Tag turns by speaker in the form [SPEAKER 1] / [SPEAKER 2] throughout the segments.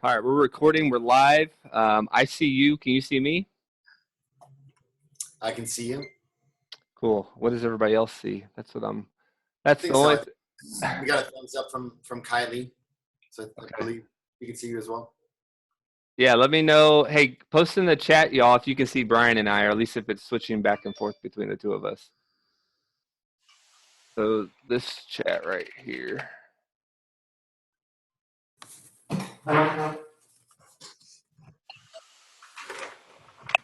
[SPEAKER 1] All right, we're recording. We're live. I see you. Can you see me?
[SPEAKER 2] I can see you.
[SPEAKER 1] Cool. What does everybody else see? That's what I'm.
[SPEAKER 2] I
[SPEAKER 1] That's
[SPEAKER 2] think
[SPEAKER 1] the only.
[SPEAKER 2] so. We got a thumbs up from Kylie, so I
[SPEAKER 1] Okay.
[SPEAKER 2] believe you can see you as well.
[SPEAKER 1] Yeah, let me know. Hey, post in the chat, y'all, if you can see Brian and I, or at least if it's switching back and forth between the two of us. So this chat right here. All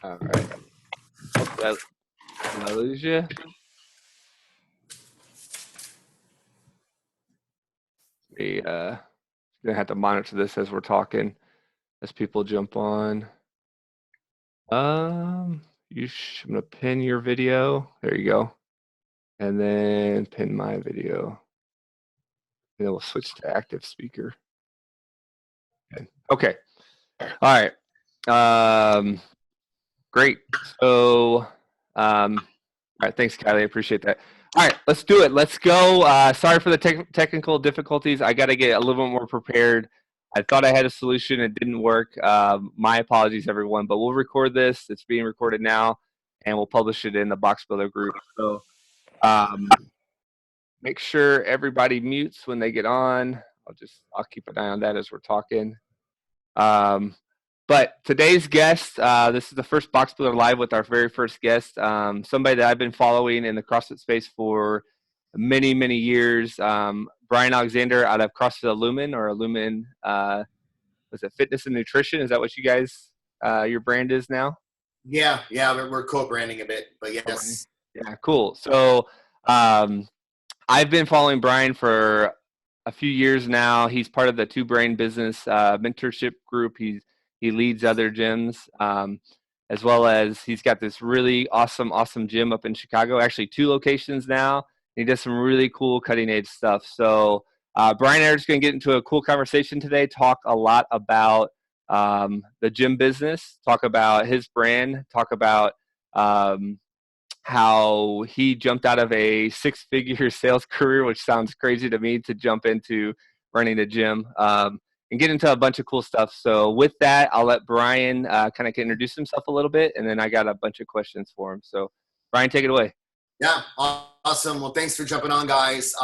[SPEAKER 1] right. Did I lose you? We gonna have to monitor this as we're talking, as people jump on. I'm gonna pin your video. There you go, and then pin my video. And then we'll switch to active speaker. Okay. All right. Great. So, all right. Thanks, Kylie. I appreciate that. All right, let's do it. Let's go. Sorry for the technical difficulties. I got to get a little bit more prepared. I thought I had a solution. It didn't work. My apologies, everyone. But we'll record this. It's being recorded now, and we'll publish it in the BoxBuilder group. So make sure everybody mutes when they get on. I'll keep an eye on that as we're talking. But today's guest, this is the first BoxBuilder Live with our very first guest, somebody that I've been following in the CrossFit space for many, many years. Brian Alexander out of CrossFit Illumine, or Illumine, was it Fitness and Nutrition? Is that what you guys, your brand is now?
[SPEAKER 2] Yeah, we're co-branding a bit, but yes.
[SPEAKER 1] Yeah, cool. So I've been following Brian for a few years now. He's part of the 2BrainBusiness mentorship group. He leads other gyms, as well as he's got this really awesome gym up in Chicago, actually 2 locations now. He does some really cool cutting edge stuff. So Brian and I are just going to get into a cool conversation today, talk a lot about the gym business, talk about his brand, talk about how he jumped out of a 6-figure sales career, which sounds crazy to me, to jump into running a gym, and get into a bunch of cool stuff. So with that, I'll let Brian kind of introduce himself a little bit, and then I got a bunch of questions for him. So Brian, take it away.
[SPEAKER 2] Yeah, awesome. Well, thanks for jumping on, guys.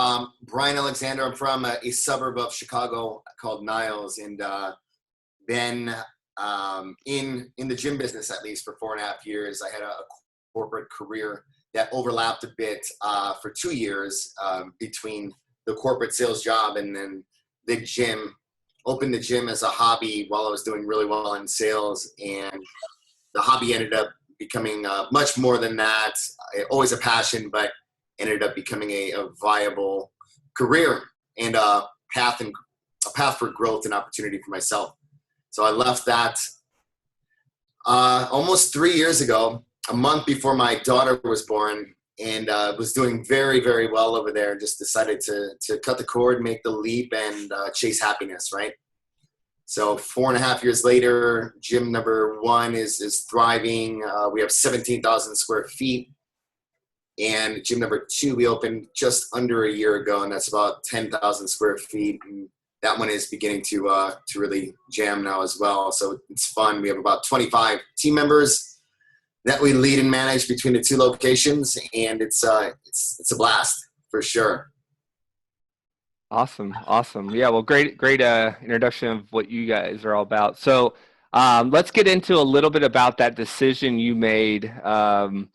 [SPEAKER 2] Brian Alexander. I'm from a suburb of Chicago called Niles, and been in the gym business at least for 4.5 years. I had a corporate career that overlapped a bit for 2 years between the corporate sales job and then the gym. Opened the gym as a hobby while I was doing really well in sales, and the hobby ended up becoming much more than that. Always a passion, but ended up becoming a viable career and a path for growth and opportunity for myself. So I left that almost 3 years ago, a month before my daughter was born, and was doing very, very well over there. Just decided to cut the cord, make the leap, and chase happiness, right? So 4.5 years later, gym number 1 is thriving. We have 17,000 square feet. And gym number 2, we opened just under a year ago, and that's about 10,000 square feet. And that one is beginning to really jam now as well. So it's fun. We have about 25 team members that we lead and manage between the 2 locations, and it's a blast for sure.
[SPEAKER 1] Awesome. Yeah, well, great introduction of what you guys are all about. So let's get into a little bit about that decision you made, from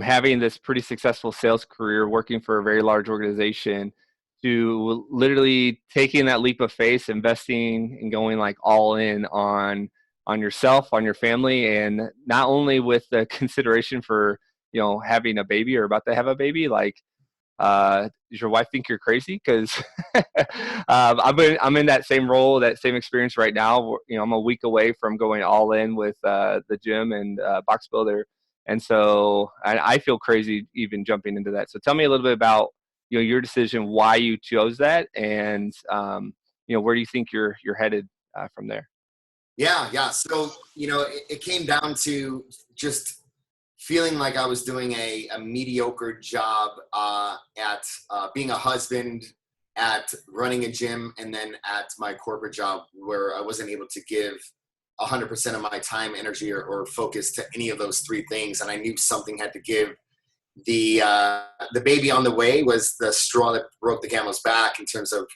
[SPEAKER 1] having this pretty successful sales career, working for a very large organization, to literally taking that leap of faith, investing and going like all in on yourself, on your family, and not only with the consideration for, having a baby or about to have a baby, like, does your wife think you're crazy? Because I'm in that same role, that same experience right now. I'm a week away from going all in with the gym and BoxBuilder, and so I feel crazy even jumping into that. So tell me a little bit about your decision, why you chose that, and where do you think you're headed from there?
[SPEAKER 2] Yeah. So it came down to just feeling like I was doing a mediocre job at being a husband, at running a gym and then at my corporate job where I wasn't able to give 100% of my time, energy, or focus to any of those three things. And I knew something had to give. The baby on the way was the straw that broke the camel's back in terms of,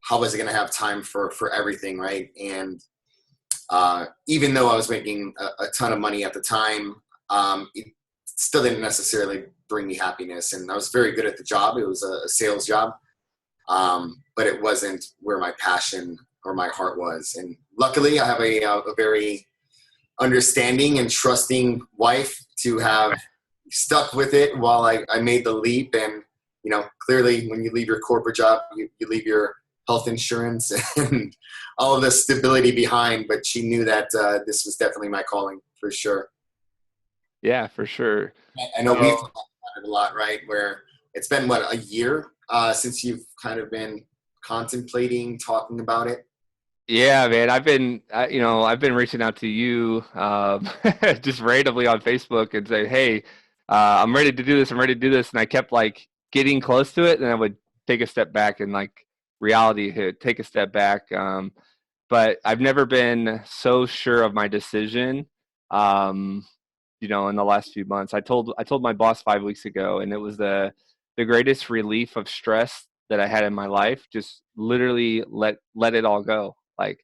[SPEAKER 2] how was I going to have time for everything, right? And even though I was making a ton of money at the time, it still didn't necessarily bring me happiness. And I was very good at the job. It was a sales job, but it wasn't where my passion or my heart was. And luckily, I have a very understanding and trusting wife to have stuck with it while I made the leap. And, clearly when you leave your corporate job, you leave your health insurance and all of the stability behind, but she knew that this was definitely my calling for sure.
[SPEAKER 1] Yeah, for sure.
[SPEAKER 2] I know we've
[SPEAKER 1] So,
[SPEAKER 2] talked about it a lot, right? Where it's been, a year since you've kind of been contemplating talking about it.
[SPEAKER 1] yeah, man, I've been reaching out to you just randomly on Facebook and say, hey, I'm ready to do this. I'm ready to do this. And I kept like getting close to it, and I would take a step back, and like reality hit, take a step back. But I've never been so sure of my decision. Um, in the last few months, I told my boss 5 weeks ago, and it was the greatest relief of stress that I had in my life. Just literally let it all go. Like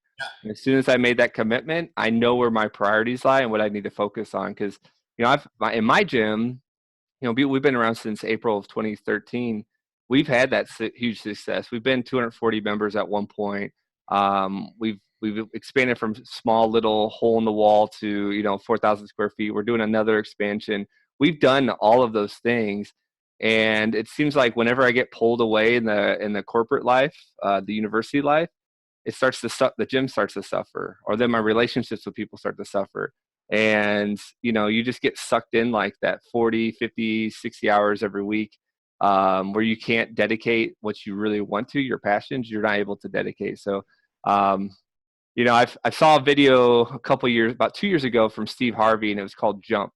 [SPEAKER 1] as soon as I made that commitment, I know where my priorities lie and what I need to focus on. Because in my gym, we've been around since April of 2013. We've had that huge success. We've been 240 members at one point. We've expanded from small little hole in the wall to 4,000 square feet. We're doing another expansion. We've done all of those things, and it seems like whenever I get pulled away in the corporate life, the university life, the gym starts to suffer, or then my relationships with people start to suffer. And you just get sucked in like that 40, 50, 60 hours every week, where you can't dedicate what you really want to, your passions, you're not able to dedicate. So I saw a video about 2 years ago from Steve Harvey, and it was called Jump.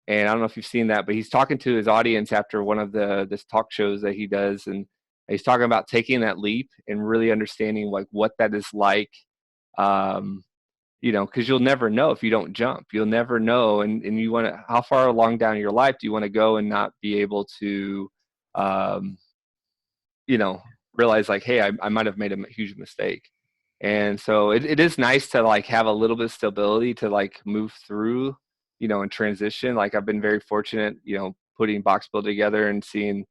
[SPEAKER 1] And I don't know if you've seen that, but he's talking to his audience after one of this talk shows that he does, and he's talking about taking that leap and really understanding like what that is like. Because you'll never know if you don't jump. You'll never know, and you want to. How far along down your life do you want to go and not be able to, um, realize like, hey, I might have made a huge mistake. And so it is nice to like have a little bit of stability to like move through, and transition. Like I've been very fortunate, putting BoxBuilder together and seeing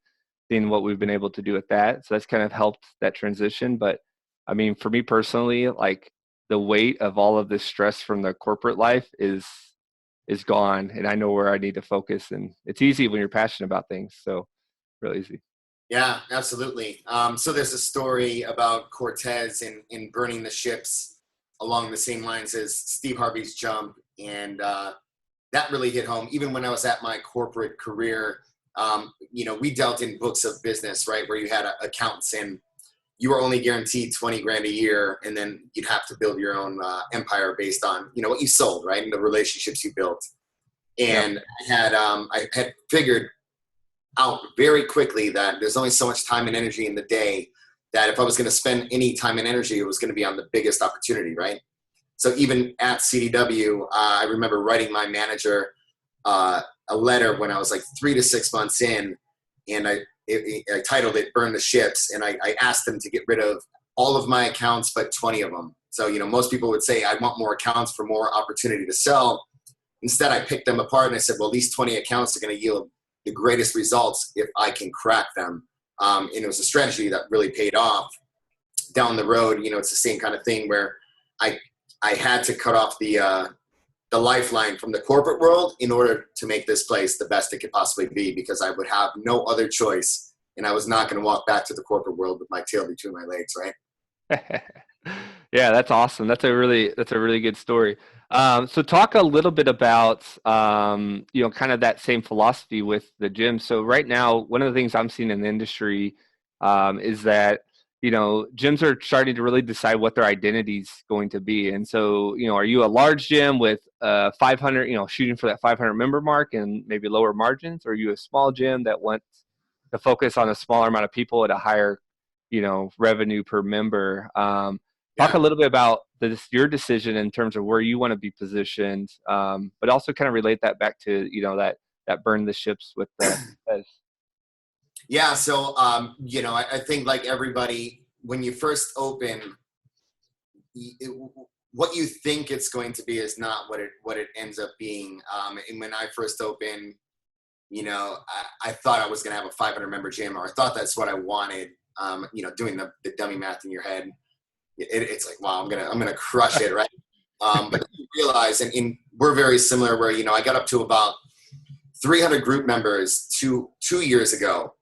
[SPEAKER 1] what we've been able to do with that. So that's kind of helped that transition. But I mean, for me personally, like the weight of all of this stress from the corporate life is gone, and I know where I need to focus. And it's easy when you're passionate about things. So real easy.
[SPEAKER 2] Yeah, absolutely. So there's a story about Cortez in burning the ships along the same lines as Steve Harvey's Jump. And that really hit home. Even when I was at my corporate career, we dealt in books of business, right? Where you had accounts and you were only guaranteed 20 grand a year. And then you'd have to build your own empire based on, what you sold, right? And the relationships you built.
[SPEAKER 1] Yep.
[SPEAKER 2] And I had figured out very quickly that there's only so much time and energy in the day, that if I was going to spend any time and energy, it was going to be on the biggest opportunity, right? So even at CDW, I remember writing my manager a letter when I was like 3 to 6 months in, and I titled it "Burn the Ships," and I asked them to get rid of all of my accounts but 20 of them. So most people would say I want more accounts for more opportunity to sell. Instead, I picked them apart and I said, well, these 20 accounts are going to yield the greatest results if I can crack them. And it was a strategy that really paid off. Down the road, it's the same kind of thing where I had to cut off the lifeline from the corporate world in order to make this place the best it could possibly be, because I would have no other choice, and I was not going to walk back to the corporate world with my tail between my legs, right?
[SPEAKER 1] Yeah, that's awesome. That's a really good story. So talk a little bit about kind of that same philosophy with the gym. So right now, one of the things I'm seeing in the industry is that gyms are starting to really decide what their identity is going to be. And so are you a large gym with 500, shooting for that 500 member mark and maybe lower margins, or are you a small gym that wants to focus on a smaller amount of people at a higher revenue per member. Talk a
[SPEAKER 2] Yeah.
[SPEAKER 1] little bit about your decision in terms of where you want to be positioned, but also kind of relate that back to, that burn the ships with the Fez.
[SPEAKER 2] Yeah. So, I think like everybody, when you first open, what you think it's going to be is not what it ends up being. And when I first opened, I thought I was going to have a 500 member gym, or I thought that's what I wanted. Doing the dummy math in your head, it's like, wow, I'm gonna crush it, right? But you realize, and we're very similar. Where I got up to about 300 group members 2 years ago,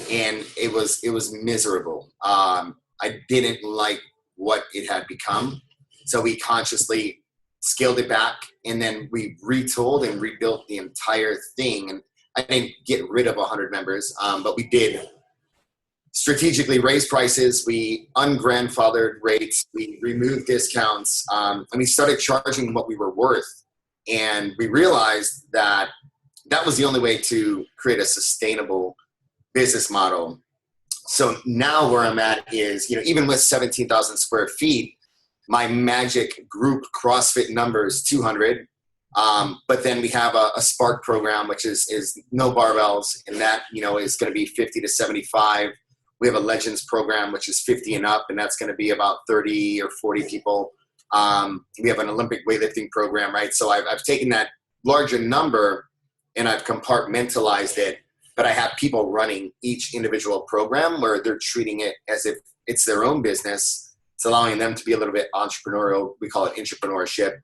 [SPEAKER 2] and it was miserable. I didn't like what it had become, so we consciously scaled it back, and then we retooled and rebuilt the entire thing. And I didn't get rid of 100 members, but we did strategically raise prices. We ungrandfathered rates. We removed discounts, and we started charging what we were worth. And we realized that was the only way to create a sustainable business model. So now where I'm at is, even with 17,000 square feet, my magic group CrossFit number is 200. But then we have a Spark program, which is no barbells, and that, is going to be 50 to 75. We have a Legends program, which is 50 and up, and that's going to be about 30 or 40 people. We have an Olympic weightlifting program, right? So I've taken that larger number and I've compartmentalized it, but I have people running each individual program where they're treating it as if it's their own business. It's allowing them to be a little bit entrepreneurial. We call it entrepreneurship,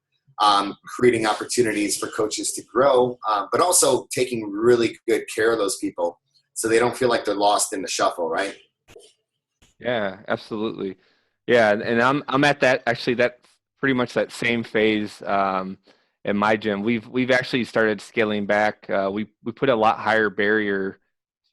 [SPEAKER 2] creating opportunities for coaches to grow, but also taking really good care of those people so they don't feel like they're lost in the shuffle, right?
[SPEAKER 1] Yeah, absolutely. Yeah, and I'm at that, actually, that pretty much that same phase in my gym. We've actually started scaling back. We put a lot higher barrier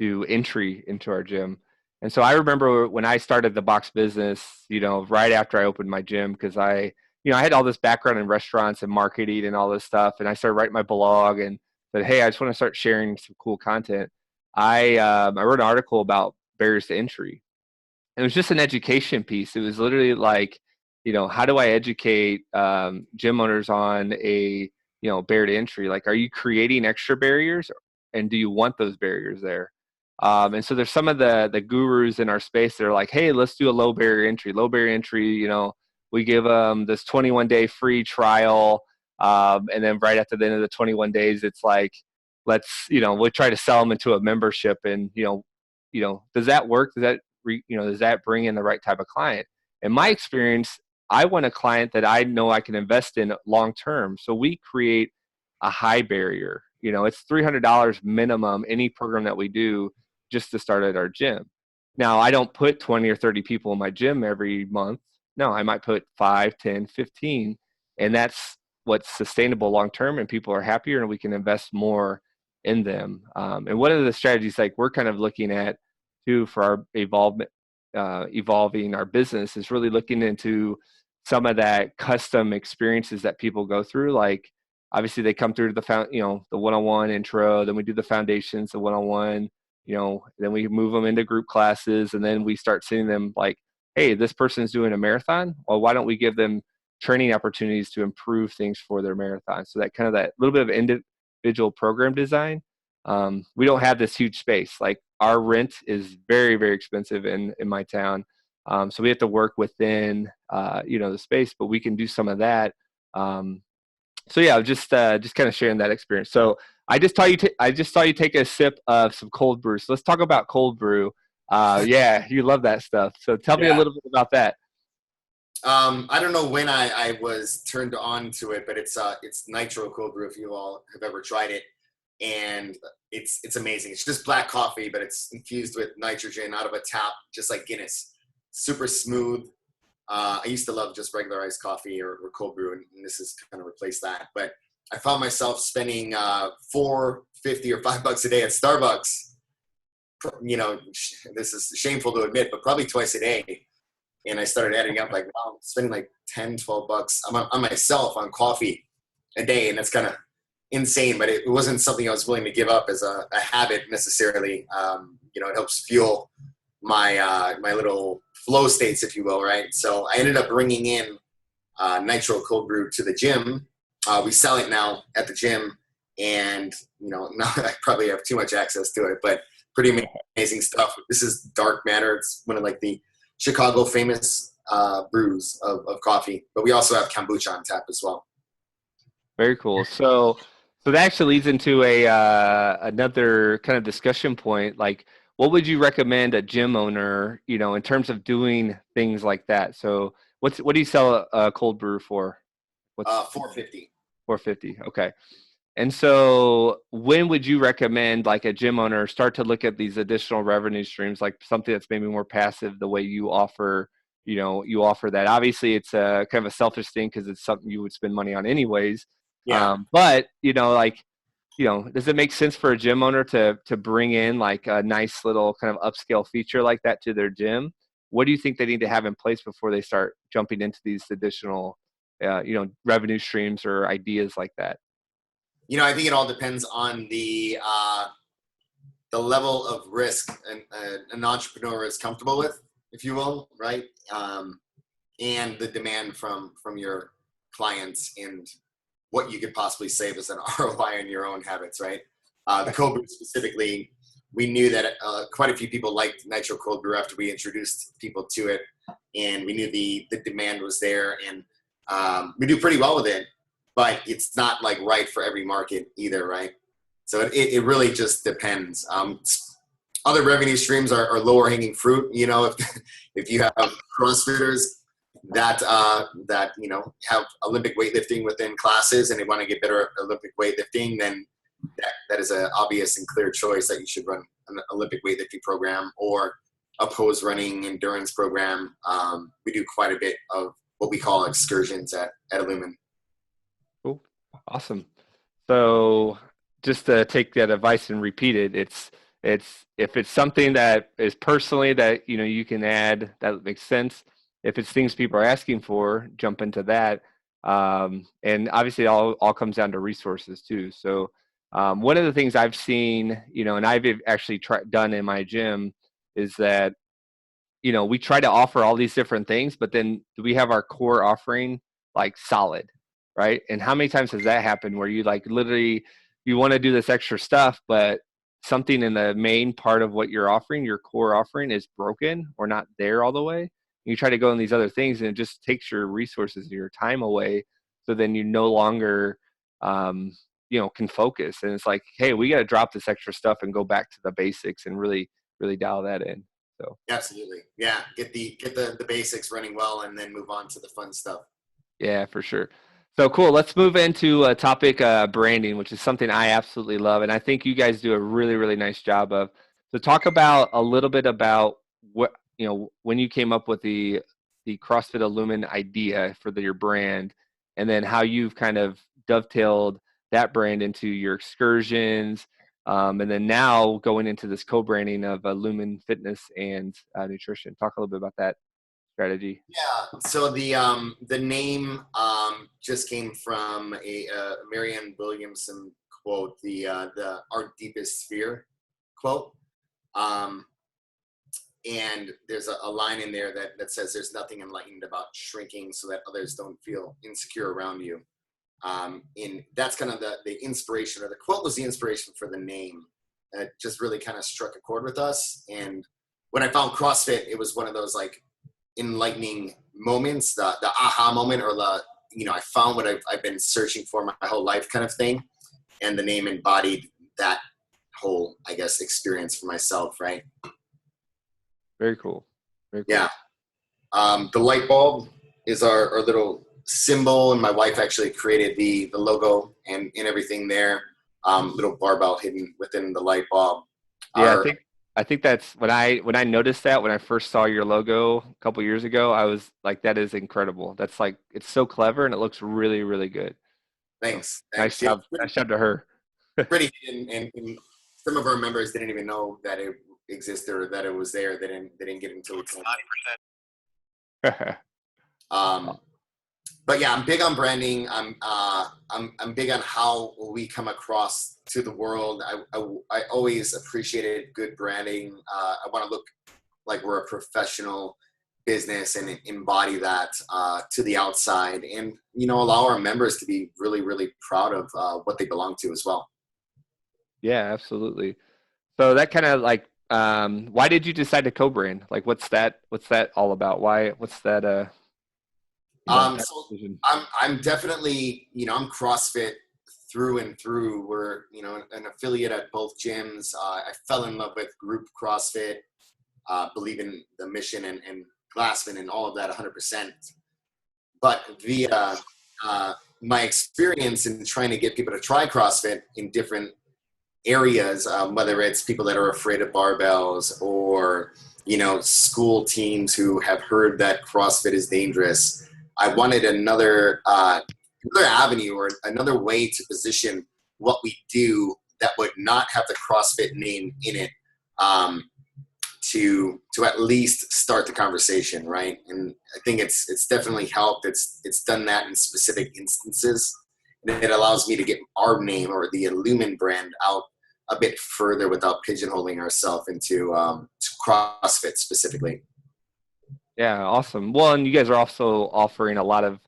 [SPEAKER 1] to entry into our gym. And so I remember when I started the Box Business, right after I opened my gym, because I had all this background in restaurants and marketing and all this stuff, and I started writing my blog and said, hey, I just want to start sharing some cool content. I wrote an article about barriers to entry. It was just an education piece. It was literally like, how do I educate gym owners on a, barrier to entry? Like, are you creating extra barriers, and do you want those barriers there? And so there's some of the gurus in our space that are like, hey, let's do a low barrier entry. Low barrier entry, we give them this 21-day free trial. And then right after the end of the 21 days, it's like, we'll try to sell them into a membership. And, does that work? Does that bring in the right type of client? In my experience, I want a client that I know I can invest in long term. So we create a high barrier. It's $300 minimum any program that we do just to start at our gym. Now, I don't put 20 or 30 people in my gym every month. No, I might put 5, 10, 15, and that's what's sustainable long term, and people are happier, and we can invest more in them. And one of the strategies like we're kind of looking at too for our evolving our business is really looking into some of that custom experiences that people go through. Like, obviously they come through the one-on-one intro, then we do the foundations, the one-on-one, then we move them into group classes, and then we start seeing them like, hey, this person's doing a marathon. Well, why don't we give them training opportunities to improve things for their marathon? So that kind of that little bit of individual program design. We don't have this huge space. Like, our rent is very, very expensive in my town. So we have to work within, the space, but we can do some of that. So yeah, just kind of sharing that experience. So I just saw you take a sip of some cold brew. So let's talk about cold brew. Yeah, you love that stuff. So tell me a
[SPEAKER 2] Yeah.
[SPEAKER 1] little bit about that.
[SPEAKER 2] I don't know when I was turned on to it, but it's nitro cold brew if you all have ever tried it. And it's amazing. It's just black coffee, but it's infused with nitrogen out of a tap, just like Guinness. Super smooth. I used to love just regular iced coffee or cold brew, and this has kind of replaced that. But I found myself spending $4.50 or $5 a day at Starbucks. This is shameful to admit, but probably twice a day. And I started adding up, like, wow, I'm spending like $10, $12 on myself on coffee a day, and that's kind of insane. But it wasn't something I was willing to give up as a habit necessarily. It helps fuel my little flow states, if you will, right? So I ended up bringing in nitro cold brew to the gym. We sell it now at the gym, and now I probably have too much access to it, but pretty amazing stuff. This is dark matter. It's one of like the Chicago famous brews of coffee, but we also have kombucha on tap as well.
[SPEAKER 1] Very cool. So that actually leads into a another kind of discussion point. Like, what would you recommend a gym owner, in terms of doing things like that? So, what do you sell a cold brew for? What's
[SPEAKER 2] 450.
[SPEAKER 1] 450? Okay. And so, when would you recommend like a gym owner start to look at these additional revenue streams, like something that's maybe more passive, the way you offer, you offer that. Obviously, it's a kind of a selfish thing because it's something you would spend money on anyways.
[SPEAKER 2] Yeah.
[SPEAKER 1] But does it make sense for a gym owner to bring in like a nice little kind of upscale feature like that to their gym? What do you think they need to have in place before they start jumping into these additional, revenue streams or ideas like that?
[SPEAKER 2] I think it all depends on the level of risk an entrepreneur is comfortable with, if you will, right? And the demand from your clients and what you could possibly save as an ROI on your own habits, right? The cold brew specifically, we knew that quite a few people liked nitro cold brew after we introduced people to it, and we knew the demand was there, and we do pretty well with it, but it's not like right for every market either, right? So it really just depends. Other revenue streams are lower hanging fruit. If you have CrossFitters that have Olympic weightlifting within classes and they want to get better at Olympic weightlifting, then that is an obvious and clear choice that you should run an Olympic weightlifting program or a pose running endurance program. We do quite a bit of what we call excursions at Illumine.
[SPEAKER 1] Cool. Awesome. So just to take that advice and repeat it, it's if it's something that is personally that you can add that makes sense. If it's things people are asking for, jump into that. And obviously, all comes down to resources too. So one of the things I've seen, and I've actually done in my gym, is that we try to offer all these different things, but then do we have our core offering like solid, right? And how many times has that happened where you like literally you want to do this extra stuff, but something in the main part of what you're offering, your core offering, is broken or not there all the way. You try to go in these other things, and it just takes your resources and your time away. So then you no longer, can focus. And it's like, hey, we got to drop this extra stuff and go back to the basics and really, really dial that in. So
[SPEAKER 2] absolutely, yeah. Get the basics running well, and then move on to the fun stuff.
[SPEAKER 1] Yeah, for sure. So cool. Let's move into a topic, branding, which is something I absolutely love, and I think you guys do a really, really nice job of. So talk about a little bit about what when you came up with the CrossFit Illumine idea for your brand, and then how you've kind of dovetailed that brand into your excursions, and then now going into this co-branding of Illumine Fitness and Nutrition. Talk a little bit about that strategy.
[SPEAKER 2] Yeah. So the name just came from a Marianne Williamson quote, the Our Deepest Fear quote. And there's a line in there that says, "There's nothing enlightened about shrinking so that others don't feel insecure around you." And that's kind of the inspiration, or the quote was the inspiration for the name. It just really kind of struck a chord with us. And when I found CrossFit, it was one of those like enlightening moments, the aha moment, or I found what I've been searching for my whole life kind of thing. And the name embodied that whole, I guess, experience for myself, right?
[SPEAKER 1] Very cool. Very cool.
[SPEAKER 2] Yeah. The light bulb is our little symbol, and my wife actually created the logo and everything there. Little barbell hidden within the light bulb.
[SPEAKER 1] Yeah, I think that's when I noticed that when I first saw your logo a couple years ago, I was like, that is incredible. That's like, it's so clever and it looks really, really good.
[SPEAKER 2] Thanks.
[SPEAKER 1] So, nice job. Nice job to her.
[SPEAKER 2] Pretty, and some of our members didn't even know that it existed or that it was there. They didn't get until it's 90%. But yeah, I'm big on branding. I'm big on how we come across to the world. I always appreciated good branding. I want to look like we're a professional business and embody that to the outside, and allow our members to be really, really proud of what they belong to as well.
[SPEAKER 1] Yeah, absolutely. So that kind of like, why did you decide to co-brand? Like, what's that all about? What's that, that
[SPEAKER 2] So
[SPEAKER 1] decision?
[SPEAKER 2] I'm definitely, I'm CrossFit through and through. We're, an affiliate at both gyms. I fell in love with group CrossFit, believe in the mission and Glassman and all of that 100%. But via my experience in trying to get people to try CrossFit in different areas, whether it's people that are afraid of barbells or, school teams who have heard that CrossFit is dangerous, I wanted another avenue or another way to position what we do that would not have the CrossFit name in it, to at least start the conversation, right? And I think it's definitely helped. It's done that in specific instances, and it allows me to get our name or the Illumine brand out a bit further without pigeonholing ourselves into CrossFit specifically.
[SPEAKER 1] Yeah, awesome. Well, and you guys are also offering a lot of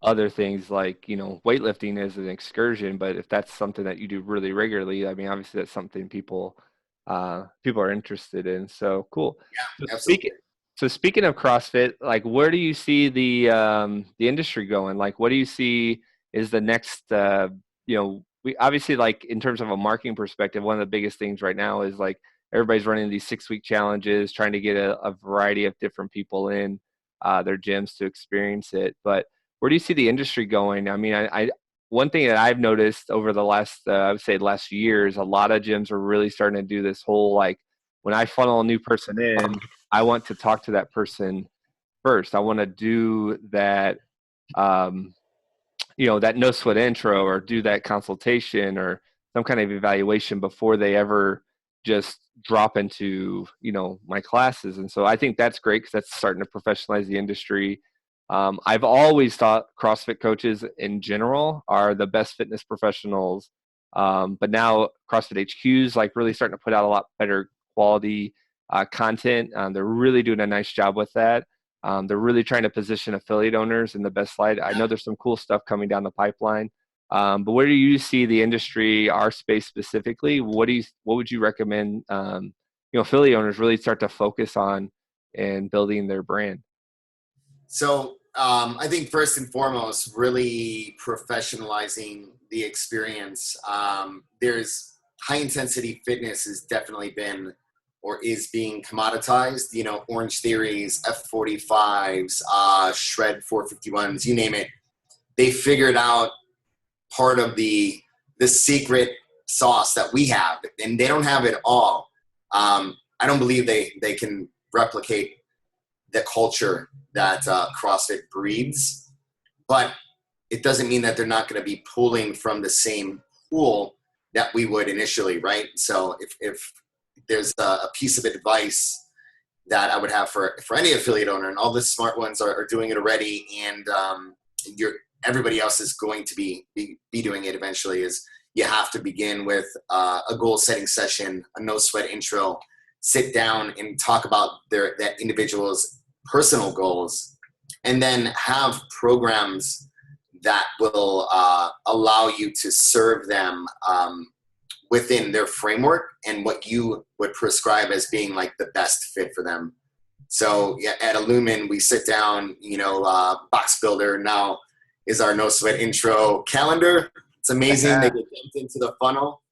[SPEAKER 1] other things like, weightlifting is an excursion, but if that's something that you do really regularly, I mean, obviously that's something people are interested in. So cool. So
[SPEAKER 2] Yeah,
[SPEAKER 1] speaking
[SPEAKER 2] absolutely.
[SPEAKER 1] so speaking of CrossFit, like where do you see the industry going? Like what do you see is the next we obviously, like in terms of a marketing perspective, one of the biggest things right now is like everybody's running these 6-week challenges, trying to get a variety of different people in their gyms to experience it. But where do you see the industry going? I mean, I one thing that I've noticed over the last, I would say last year, is a lot of gyms are really starting to do this whole, like, when I funnel a new person in, I want to talk to that person first. I want to do that, um, that no sweat intro or do that consultation or some kind of evaluation before they ever just drop into, my classes. And so I think that's great because that's starting to professionalize the industry. I've always thought CrossFit coaches in general are the best fitness professionals. But now CrossFit HQ's like really starting to put out a lot better quality content. They're really doing a nice job with that. They're really trying to position affiliate owners in the best light. I know there's some cool stuff coming down the pipeline. But where do you see the industry, our space specifically? What would you recommend, affiliate owners really start to focus on in building their brand?
[SPEAKER 2] So I think first and foremost, really professionalizing the experience. There's high intensity fitness has definitely been or is being commoditized. Orange Theories, F45s, Shred 451s, you name it. They figured out part of the secret sauce that we have, and they don't have it all. I don't believe they can replicate the culture that CrossFit breeds, but it doesn't mean that they're not going to be pulling from the same pool that we would initially, right? So if there's a piece of advice that I would have for any affiliate owner, and all the smart ones are doing it already, and everybody else is going to be doing it eventually, is you have to begin with a goal setting session, a no sweat intro, sit down and talk about that individual's personal goals, and then have programs that will allow you to serve them within their framework and what you would prescribe as being like the best fit for them. So yeah, at Illumine, we sit down, BoxBuilder now is our no sweat intro calendar. It's amazing. They get dumped into the funnel,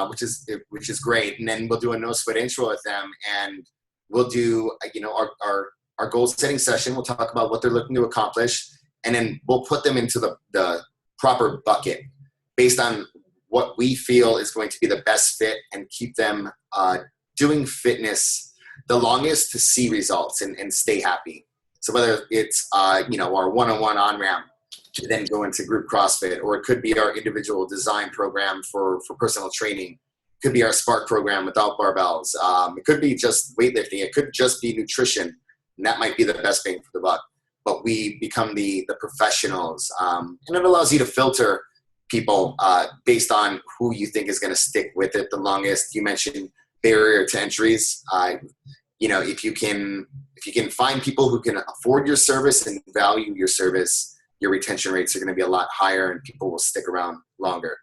[SPEAKER 2] which is great. And then we'll do a no sweat intro with them, and we'll do, our goal setting session. We'll talk about what they're looking to accomplish, and then we'll put them into the proper bucket based on what we feel is going to be the best fit and keep them doing fitness the longest to see results and stay happy. So whether it's, our one-on-one on-ramp to then go into group CrossFit, or it could be our individual design program for personal training. It could be our Spark program without barbells. It could be just weightlifting. It could just be nutrition. And that might be the best bang for the buck. But we become the professionals. And it allows you to filter people based on who you think is going to stick with it the longest. You mentioned barrier to entries. if you can find people who can afford your service and value your service, your retention rates are going to be a lot higher and people will stick around longer.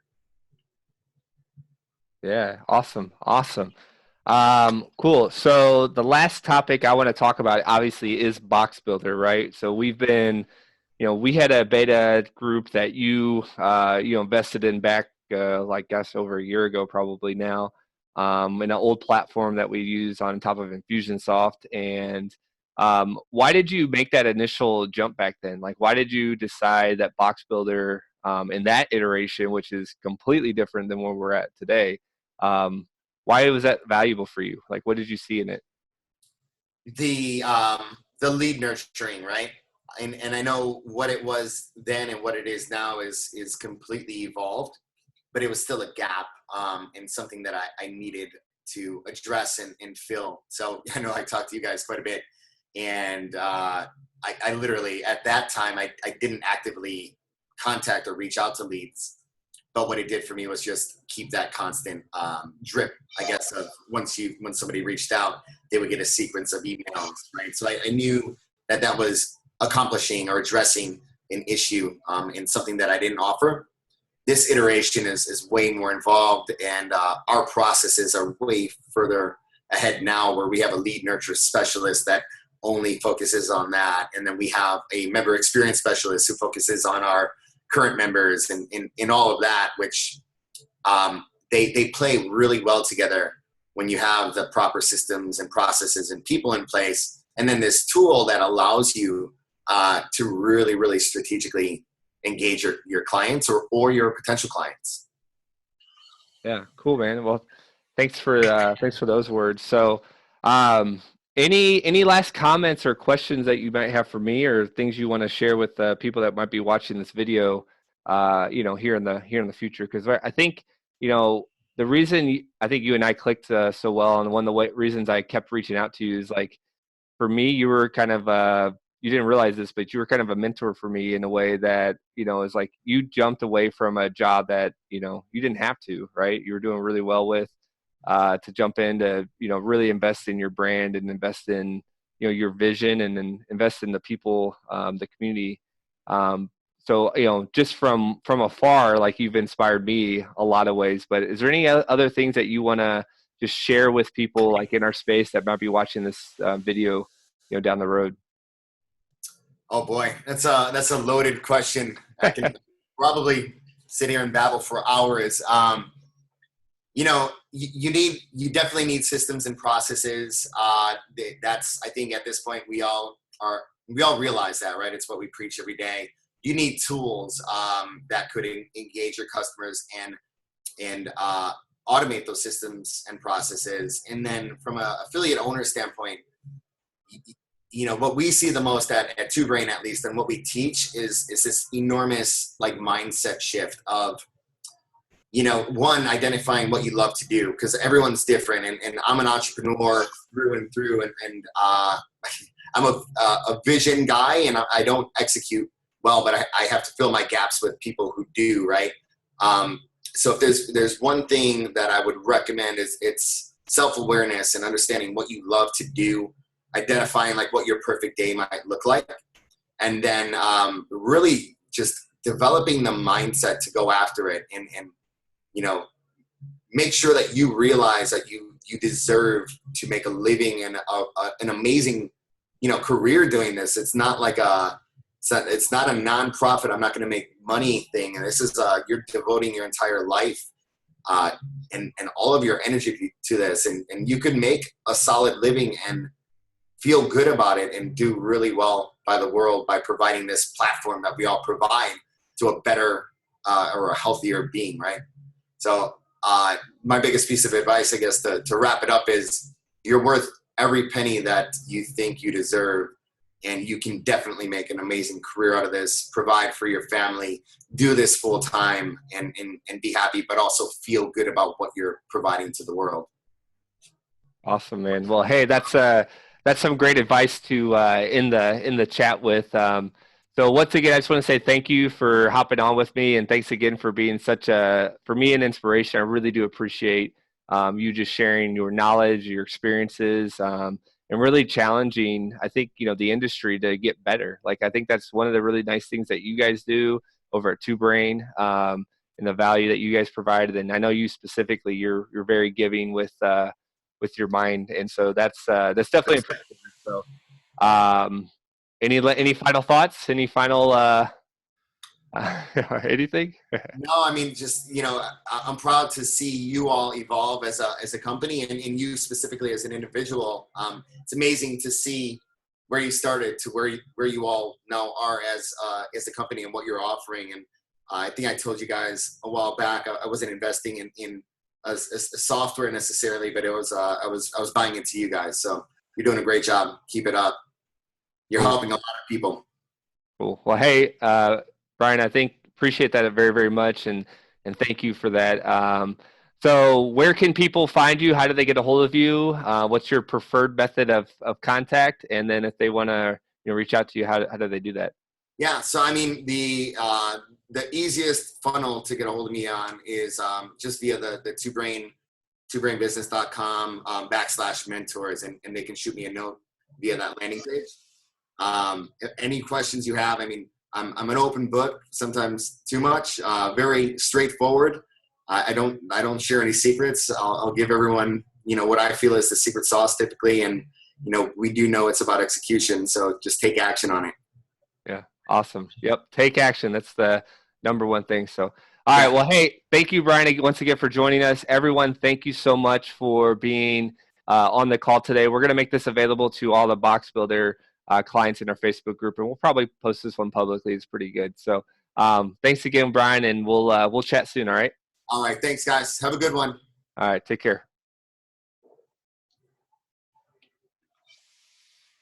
[SPEAKER 1] Yeah, awesome. Awesome. Cool. So the last topic I want to talk about obviously is BoxBuilder, right? So we've been, we had a beta group that you invested in back, like guess over a year ago, probably now, in an old platform that we use on top of Infusionsoft. And why did you make that initial jump back then? Like, why did you decide that BoxBuilder, in that iteration, which is completely different than where we're at today, why was that valuable for you? Like, what did you see in it?
[SPEAKER 2] The lead nurturing, right? And I know what it was then and what it is now is completely evolved, but it was still a gap, and something that I needed to address and fill. So I know I talked to you guys quite a bit, and I literally at that time I didn't actively contact or reach out to leads, but what it did for me was just keep that constant drip, I guess, of when somebody reached out, they would get a sequence of emails, right? So I knew that was accomplishing or addressing an issue, and something that I didn't offer. This iteration is way more involved, and our processes are way further ahead now, where we have a lead nurture specialist that only focuses on that. And then we have a member experience specialist who focuses on our current members and in all of that, which they play really well together when you have the proper systems and processes and people in place. And then this tool that allows you to really, really strategically engage your clients or your potential clients.
[SPEAKER 1] Yeah, cool, man. Well, thanks for those words. So, any last comments or questions that you might have for me, or things you want to share with people that might be watching this video, here in the future? Because I think, the reason I think you and I clicked so well, and one of the reasons I kept reaching out to you is, like, for me, you were kind of you didn't realize this, but you were kind of a mentor for me in a way that, is like you jumped away from a job that, you didn't have to, right? You were doing really well with, to jump in to, really invest in your brand and invest in, your vision, and then invest in the people, the community. So, just from afar, like, you've inspired me a lot of ways, but is there any other things that you want to just share with people, like in our space, that might be watching this video, down the road?
[SPEAKER 2] Oh boy, that's a loaded question. I can probably sit here and babble for hours. You definitely need systems and processes. That's, I think at this point we all realize that, right? It's what we preach every day. You need tools that could engage your customers and automate those systems and processes. And then from an affiliate owner standpoint, what we see the most at 2Brain, at least, and what we teach is this enormous, like, mindset shift of, one, identifying what you love to do, because everyone's different. And I'm an entrepreneur through and through, and I'm a vision guy, and I don't execute well, but I have to fill my gaps with people who do, right? So if there's one thing that I would recommend, it's self-awareness and understanding what you love to do, identifying, like, what your perfect day might look like, and then really just developing the mindset to go after it, and make sure that you realize that you deserve to make a living and an amazing career doing this. It's not like it's not a nonprofit, I'm not going to make money thing. And this is you're devoting your entire life and all of your energy to this, and you could make a solid living and feel good about it and do really well by the world by providing this platform that we all provide to a better or a healthier being, right? So my biggest piece of advice, I guess, to wrap it up, is you're worth every penny that you think you deserve, and you can definitely make an amazing career out of this, provide for your family, do this full time, and be happy, but also feel good about what you're providing to the world.
[SPEAKER 1] Awesome, man. Well, hey, that's some great advice to in the chat with. So once again, I just want to say thank you for hopping on with me, and thanks again for being for me, an inspiration. I really do appreciate you just sharing your knowledge, your experiences, and and really challenging, I think, the industry to get better. Like, I think that's one of the really nice things that you guys do over at 2Brain, and the value that you guys provided. And I know you specifically, you're very giving with your mind. And so that's definitely impressive. So, any final thoughts? Any final, anything?
[SPEAKER 2] No, I mean, just, I'm proud to see you all evolve as a company, and you specifically as an individual. It's amazing to see where you started to where you all now are as a company and what you're offering. And I think I told you guys a while back, I wasn't investing in a software necessarily, but I was buying into you guys. So you're doing a great job. Keep it up. You're helping a lot of people.
[SPEAKER 1] Cool. Well, hey, Brian, appreciate that very, very much, and thank you for that. So where can people find you? How do they get a hold of you? What's your preferred method of contact? And then if they want to reach out to you, how do they do that?
[SPEAKER 2] Yeah, so I mean, the easiest funnel to get a hold of me on is just via the 2BrainBusiness.com /mentors, and they can shoot me a note via that landing page. If any questions you have, I mean, I'm an open book, sometimes too much, very straightforward. I don't share any secrets. I'll give everyone, what I feel is the secret sauce typically. And, we do know it's about execution. So just take action on it.
[SPEAKER 1] Yeah. Awesome. Yep. Take action. That's the number one thing. So, all right. Well, hey, thank you, Brian, once again for joining us. Everyone, thank you so much for being on the call today. We're going to make this available to all the BoxBuilder clients in our Facebook group, and we'll probably post this one publicly. It's pretty good. So thanks again, Brian, and we'll chat soon. All right.
[SPEAKER 2] All right. Thanks, guys. Have a good one.
[SPEAKER 1] All right. Take care.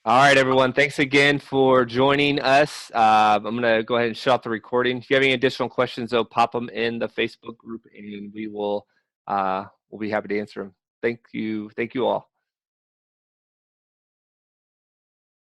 [SPEAKER 1] All right, everyone. Thanks again for joining us. I'm going to go ahead and shut off the recording. If you have any additional questions, though, pop them in the Facebook group, and we'll be happy to answer them. Thank you. Thank you all.